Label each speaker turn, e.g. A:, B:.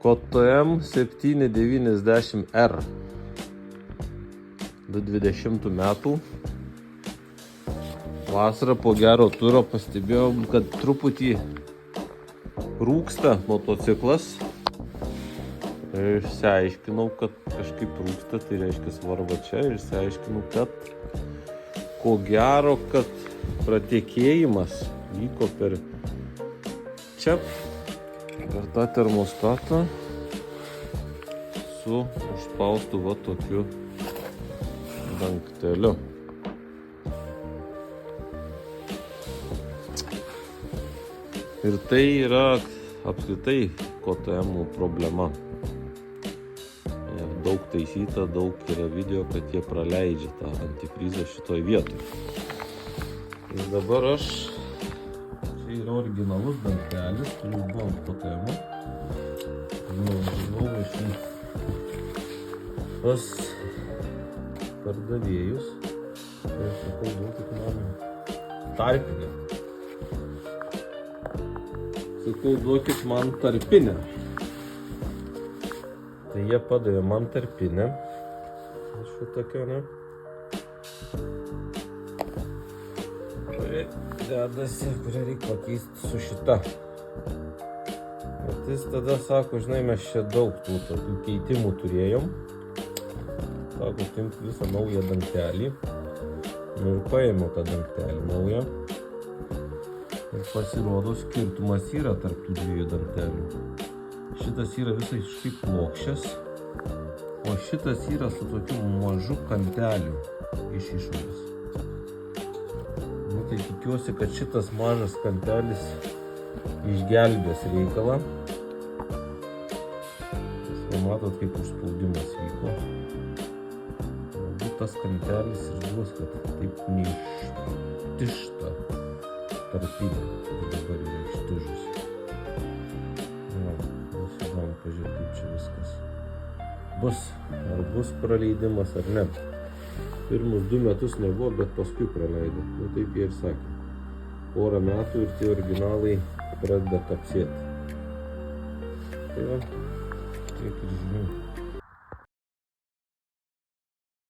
A: KTM 790R 2020 metų. Vasarą po gero turo pastebėjom, kad truputį rūksta motociklas. Išsiaiškinau, kad kažkaip rūksta, tai reiškia svarba čia. Ir išsiaiškinau, kad ko gero, kad pratekėjimas vyko per čia, per tą termostatą su užspaustu va tokiu dangteliu. Ir tai yra apskritai KTM problema. Daug taisyta, daug yra video, kad jie praleidžia tą antifrizą šitoj vietoj. Ir dabar čia yra originalus dangtelis, kuris buvo ant KTM. Žinau iš pas pardavėjus. Ir sakau, duokit man tarpinę. Sakau, duokit man tarpinę. Tai jie padavė man tarpinę. Šitokia, ne? Kuri dedasi, kurią reikia pakeisti su šita. Bet jis tada sako, žinai, mes čia daug tų tokių keitimų turėjom. Sako, imk visą naują dangtelį. Nu ir paėmiau tą dangtelį naują. Ir pasirodo, skirtumas yra tarp tų dviejų dangtelių. Šitas yra visiškai plokščias, o šitas yra su tokiu mažu kampeliu iš išorės. Nu, tai tikiuosi, kad šitas mažas kampelis išgelbės reikalą. Jūs matot, kaip užspaudimas vyko. Galbūt tas kampelis ir duos, kad taip neištišta tarpinė, tai dabar yra ištižus. Įdomu pažiūrėti, kaip čia viskas bus. Ar bus praleidimas ar ne. Pirmus 2 metus nebuvo, bet paskui praleido. Nu taip jie ir sakė. Porą metų ir tie originalai pradeda kapsėti. Tai va, tiek ir žinių.